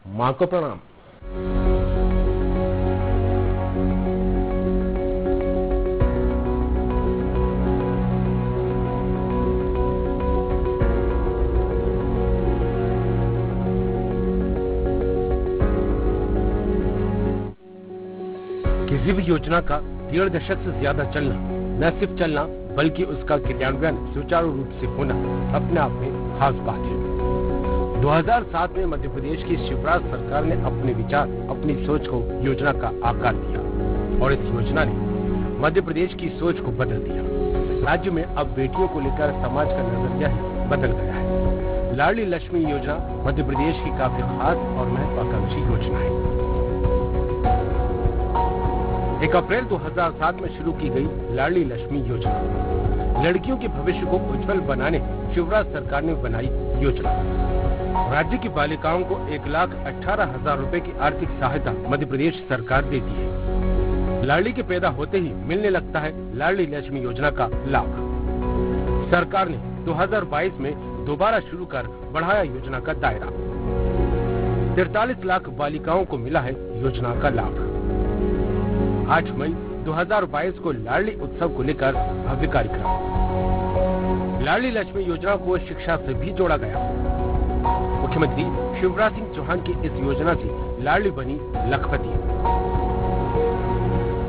मां को प्रणाम। किसी भी योजना का 1.5 दशक से ज्यादा चलना, न सिर्फ चलना बल्कि उसका क्रियान्वयन सुचारू रूप से होना अपने आप में खास बात है। 2007 में मध्य प्रदेश की शिवराज सरकार ने अपने विचार, अपनी सोच को योजना का आकार दिया और इस योजना ने मध्य प्रदेश की सोच को बदल दिया। राज्य में अब बेटियों को लेकर समाज का नजरिया ही बदल गया है। लाडली लक्ष्मी योजना मध्य प्रदेश की काफी खास और महत्वाकांक्षी योजना है। 1 अप्रैल 2007 में शुरू की गई लाडली लक्ष्मी योजना लड़कियों के भविष्य को उज्जवल बनाने शिवराज सरकार ने बनाई योजना। राज्य की बालिकाओं को 1,18,000 रुपए की आर्थिक सहायता मध्य प्रदेश सरकार देती है। लाडली के पैदा होते ही मिलने लगता है लाडली लक्ष्मी योजना का लाभ। सरकार ने 2022 में दोबारा शुरू कर बढ़ाया योजना का दायरा। 43 लाख बालिकाओं को मिला है योजना का लाभ। 8 मई 2022 को लाडली उत्सव को लेकर भव्य कार्यक्रम। लाडली लक्ष्मी योजना को शिक्षा से भी जोड़ा गया। मुख्यमंत्री शिवराज सिंह चौहान की इस योजना से लाडली बनी लखपति।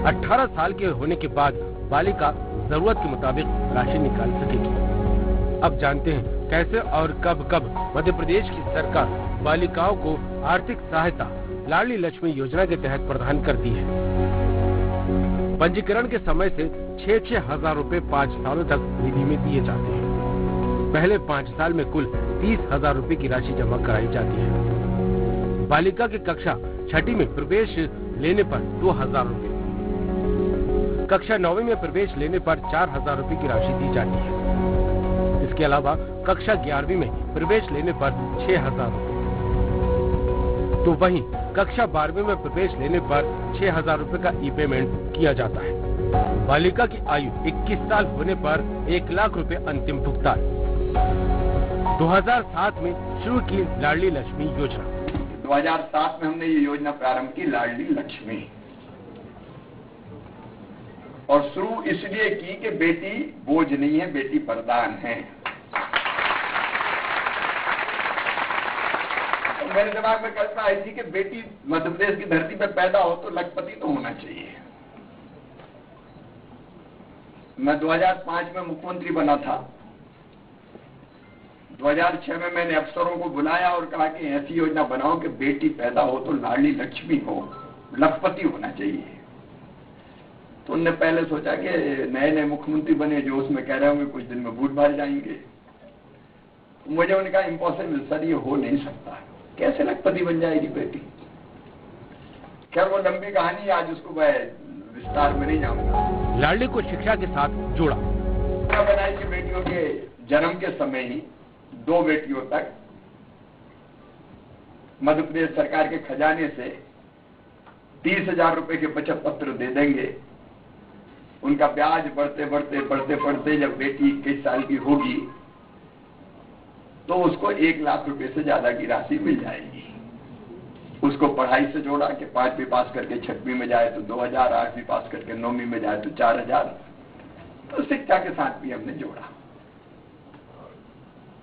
18 साल के होने के बाद बालिका जरूरत के मुताबिक राशि निकाल सकेगी। अब जानते हैं कैसे और कब मध्य प्रदेश की सरकार बालिकाओं को आर्थिक सहायता लाडली लक्ष्मी योजना के तहत प्रदान करती है। पंजीकरण के समय से 6-6 हजार रुपए 5 सालों तक निधि में दिए जाते हैं। पहले 5 साल में कुल 30,000 रुपए की राशि जमा कराई जाती है। बालिका की कक्षा 6ठी में प्रवेश लेने पर 2,000 रुपए, कक्षा 9वीं में प्रवेश लेने पर 4,000 रुपए की राशि दी जाती है। इसके अलावा कक्षा 11वीं में प्रवेश लेने पर 6,000 रुपए, तो वहीं कक्षा 12वीं में प्रवेश लेने पर 6,000 रुपए का ई पेमेंट किया जाता है। बालिका की आयु 21 साल होने पर 1 लाख रुपए अंतिम भुगतान। 2007 में शुरू की लाडली लक्ष्मी योजना। 2007 में हमने ये योजना प्रारंभ की, लाडली लक्ष्मी, और शुरू इसलिए की कि बेटी बोझ नहीं है, बेटी वरदान है। मेरे दिमाग में कल्पना आई थी कि बेटी मध्य प्रदेश की धरती पर पैदा हो तो लखपति तो होना चाहिए। मैं 2005 में मुख्यमंत्री बना था। 2006 में मैंने अफसरों को बुलाया और कहा कि ऐसी योजना बनाओ कि बेटी पैदा हो तो लाडली लक्ष्मी हो, लखपति होना चाहिए। तो उनने पहले सोचा कि नए मुख्यमंत्री बने जो उसमें कह रहे होंगे कुछ दिन में बूढ़ भाग जाएंगे। मुझे उन्होंने कहा इम्पॉसिबल सर, ये हो नहीं सकता, कैसे लखपति बन जाएगी बेटी। खैर वो लंबी कहानी, आज उसको मैं विस्तार में नहीं जाऊंगा। लाडली को शिक्षा के साथ जोड़ा। बनाई कि बेटियों के जन्म के समय ही 2 बेटियों तक मध्य प्रदेश सरकार के खजाने से 30,000 रुपए के बचत पत्र दे देंगे। उनका ब्याज बढ़ते जब बेटी 21 साल की होगी तो उसको 1 लाख रुपए से ज्यादा की राशि मिल जाएगी। उसको पढ़ाई से जोड़ा कि 5वीं पास करके 6वीं में जाए तो 2,000, 8वीं पास करके 9वीं में जाए तो 4,000। तो शिक्षा के साथ भी हमने जोड़ा।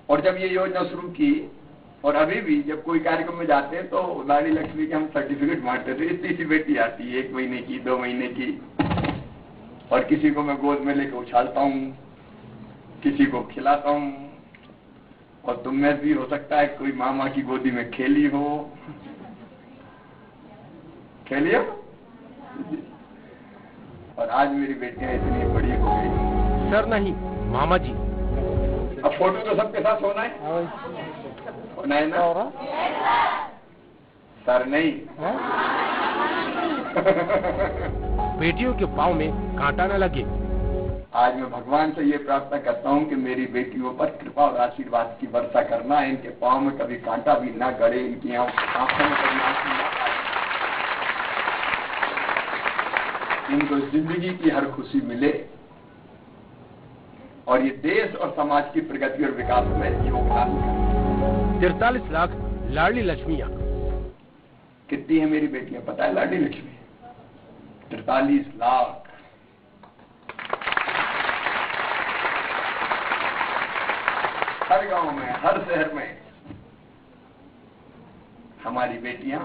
और जब ये योजना शुरू की और अभी भी जब कोई कार्यक्रम में जाते हैं तो लाडली लक्ष्मी के हम सर्टिफिकेट बांटते थे। इतनी सी बेटी आती है, 1 महीने की, 2 महीने की, और किसी को मैं गोद में लेकर उछालता हूँ, किसी को खिलाता हूँ, और तुम में भी हो सकता है कोई मामा की गोदी में खेली हो। और आज मेरी बेटियां इतनी बड़ी हो गई। सर नहीं, मामा जी। अब फोटो तो सबके साथ होना है ना? सर नहीं। बेटियों के पाँव में कांटा न लगे। आज मैं भगवान से ये प्रार्थना करता हूँ कि मेरी बेटियों पर कृपा और आशीर्वाद की वर्षा करना, इनके पाँव में कभी कांटा भी ना गड़े, इनकी आंखों में कभी आंसू ना आए, इनको जिंदगी की हर खुशी मिले और ये देश और समाज की प्रगति और विकास में योगदान करें। 43 लाख लाडली लक्ष्मियां कितनी है मेरी बेटियां पता है लाडली लक्ष्मी? 43 लाख। हर गांव में, हर शहर में हमारी बेटियां,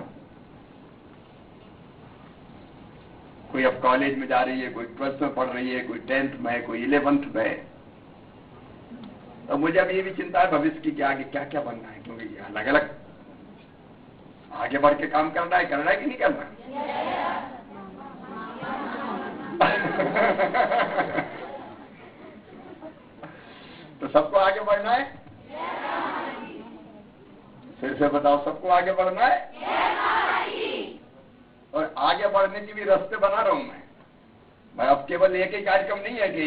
कोई अब कॉलेज में जा रही है, कोई 12th में पढ़ रही है, कोई 10th में, कोई 11th में। तो मुझे अब ये भी चिंता है भविष्य की कि आगे क्या क्या बनना है, क्योंकि अलग अलग आगे बढ़ के काम करना है कि नहीं करना? तो सबको आगे बढ़ना है? फिर से बताओ, सबको आगे बढ़ना है? और आगे बढ़ने की भी रास्ते बना रहा हूं मैं अब केवल एक ही कार्यक्रम नहीं है कि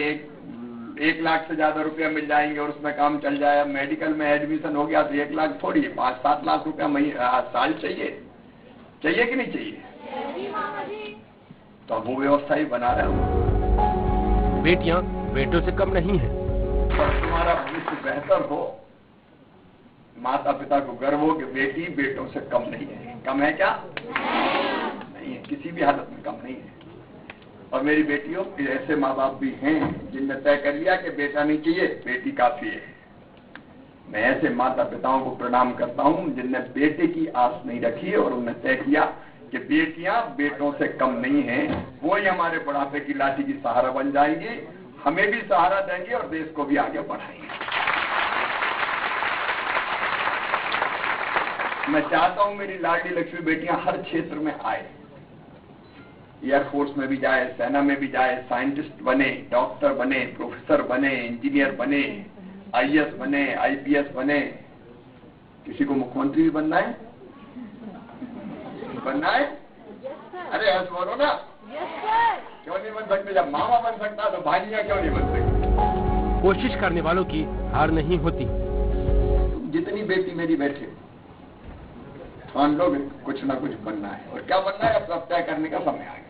1 लाख से ज्यादा रुपया मिल जाएंगे और उसमें काम चल जाए। मेडिकल में एडमिशन हो गया तो 1 लाख थोड़ी है, 5-7 लाख रुपया साल चाहिए कि नहीं चाहिए? तो वो व्यवस्था ही बना रहा हूँ। बेटियां बेटों से कम नहीं है। और तुम्हारा भविष्य बेहतर हो, माता पिता को गर्व हो कि बेटी बेटों से कम नहीं है। कम है क्या? नहीं है, किसी भी हालत में कम नहीं है। और मेरी बेटियों के ऐसे माँ बाप भी हैं जिनने तय कर लिया कि बेटा नहीं चाहिए, बेटी काफी है। मैं ऐसे माता पिताओं को प्रणाम करता हूं जिनने बेटे की आस नहीं रखी और उन्हें तय किया कि बेटियां बेटों से कम नहीं हैं। वो ही हमारे बुढ़ापे की लाठी की सहारा बन जाएंगी, हमें भी सहारा देंगे और देश को भी आगे बढ़ाएंगे। मैं चाहता हूं मेरी लाडली लक्ष्मी बेटियां हर क्षेत्र में आए, एयरफोर्स में भी जाए, सेना में भी जाए, साइंटिस्ट बने, डॉक्टर बने, प्रोफेसर बने, इंजीनियर बने, आईएएस बने, आईपीएस बने। किसी को मुख्यमंत्री भी बनना है? अरे हंस बोलो ना। क्यों नहीं बन सकते? जब मामा बन सकता तो भाइयां क्यों नहीं बन सकती? कोशिश करने वालों की हार नहीं होती। जितनी बेटी मेरी बैठे हम लोग कुछ ना कुछ बनना है। और क्या बनना है अब तय करने का समय आ गया।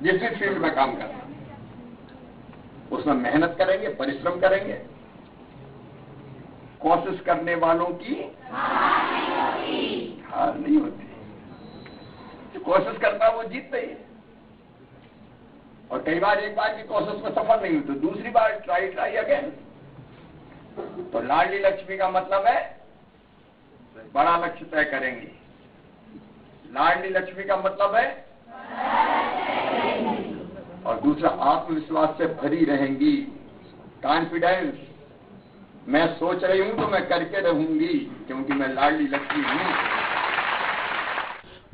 जिस भी फील्ड में काम करना उसमें मेहनत करेंगे, परिश्रम करेंगे। कोशिश करने वालों की हार नहीं होती। जो कोशिश करता है वो जीतता ही है। और कई बार एक बार की कोशिश में सफल नहीं हुई तो दूसरी बार ट्राई अगेन। तो लाडली लक्ष्मी का मतलब है बड़ा लक्ष्य तय करेंगी। लाडली लक्ष्मी का मतलब है और दूसरा आत्मविश्वास से भरी रहेंगी। कॉन्फिडेंस, मैं सोच रही हूं तो मैं करके रहूंगी क्योंकि मैं लाडली लक्ष्मी हूं।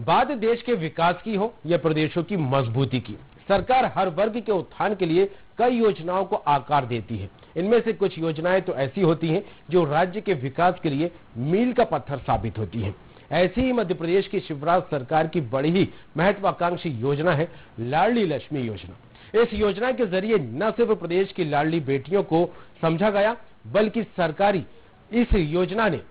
बात देश के विकास की हो या प्रदेशों की मजबूती की, सरकार हर वर्ग के उत्थान के लिए कई योजनाओं को आकार देती है। इनमें से कुछ योजनाएं तो ऐसी होती हैं जो राज्य के विकास के लिए मील का पत्थर साबित होती हैं। ऐसी ही मध्य प्रदेश की शिवराज सरकार की बड़ी ही महत्वाकांक्षी योजना है लाडली लक्ष्मी योजना। इस योजना के जरिए न सिर्फ प्रदेश की लाडली बेटियों को समझा गया, बल्कि सरकारी इस योजना ने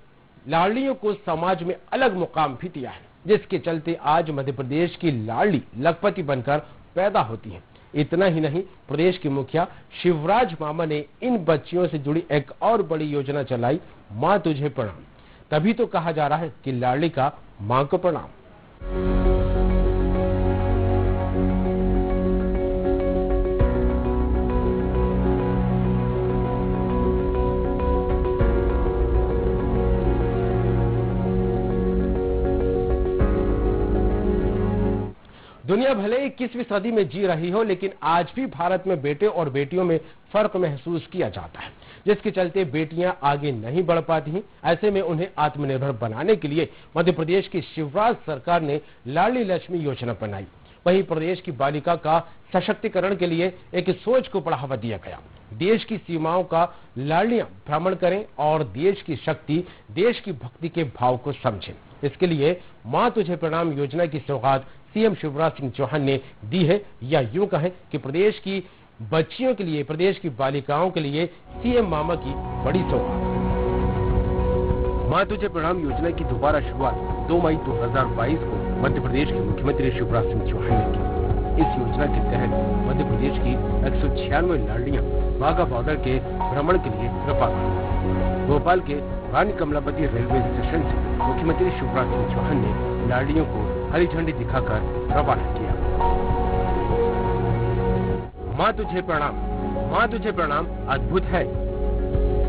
लाडलियों को समाज में अलग मुकाम भी दिया है, जिसके चलते आज मध्य प्रदेश की लाडली लखपति बनकर पैदा होती है। इतना ही नहीं, प्रदेश के मुखिया शिवराज मामा ने इन बच्चियों से जुड़ी एक और बड़ी योजना चलाई, मां तुझे प्रणाम। तभी तो कहा जा रहा है कि लाडली का मां को प्रणाम। दुनिया भले 21वीं सदी में जी रही हो, लेकिन आज भी भारत में बेटे और बेटियों में फर्क महसूस किया जाता है, जिसके चलते बेटियां आगे नहीं बढ़ पाती हैं। ऐसे में उन्हें आत्मनिर्भर बनाने के लिए मध्य प्रदेश की शिवराज सरकार ने लाडली लक्ष्मी योजना बनाई। वहीं प्रदेश की बालिका का सशक्तिकरण के लिए एक सोच को बढ़ावा दिया गया। देश की सीमाओं का लाडलियां भ्रमण करें और देश की शक्ति, देश की भक्ति के भाव को समझें। इसके लिए मां तुझे प्रणाम योजना की सौगात सीएम शिवराज सिंह चौहान ने दी है, या यूं कहें कि प्रदेश की बच्चियों के लिए, प्रदेश की बालिकाओं के लिए सीएम मामा की बड़ी सौगात। मां तुझे प्रणाम योजना की दोबारा शुरुआत 2 मई 2022 को मध्य प्रदेश के मुख्यमंत्री शिवराज सिंह चौहान ने की। इस योजना के तहत मध्य प्रदेश की 196 लाड़ियां वाघा बॉर्डर के भ्रमण के लिए रवाना हुई। भोपाल के रानी कमलापति रेलवे स्टेशन से मुख्यमंत्री शिवराज सिंह चौहान ने लाड़ियों को हरी झंडी दिखाकर रवाना किया। माँ तुझे प्रणाम, माँ तुझे प्रणाम अद्भुत है।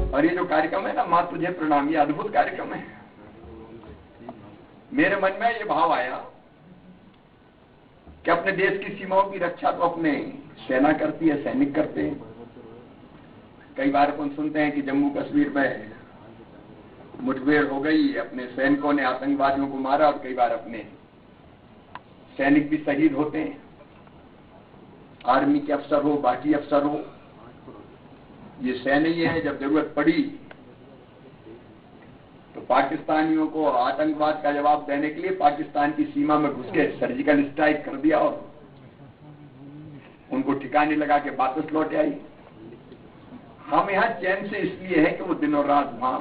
और ये जो कार्यक्रम है ना, माँ तुझे प्रणाम, ये अद्भुत कार्यक्रम है। मेरे मन में ये भाव आया कि अपने देश की सीमाओं की रक्षा तो अपने सेना करती है, सैनिक करते हैं। कई बार अपन सुनते हैं कि जम्मू कश्मीर में मुठभेड़ हो गई, अपने सैनिकों ने आतंकवादियों को मारा, और कई बार अपने सैनिक भी शहीद होते हैं। आर्मी के अफसर हो, बाकी अफसर हो, ये सैन्य ही है। जब जरूरत पड़ी तो पाकिस्तानियों को आतंकवाद का जवाब देने के लिए पाकिस्तान की सीमा में घुस के सर्जिकल स्ट्राइक कर दिया और उनको ठिकाने लगा के वापस लौट आई। हम यहाँ चैन से इसलिए है कि वो दिनों रात वहां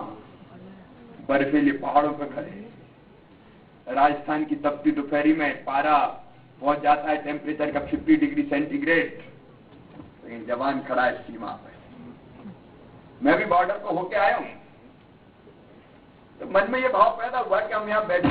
बर्फीले पहाड़ों पर खड़े। राजस्थान की तपती दोपहरी में पारा पहुंच जाता है टेम्परेचर का 50 डिग्री सेंटीग्रेड, लेकिन जवान खड़ा है सीमा पर। मैं भी बॉर्डर को होके आया हूं, तो मन में ये भाव पैदा हुआ कि हम यहाँ बैठे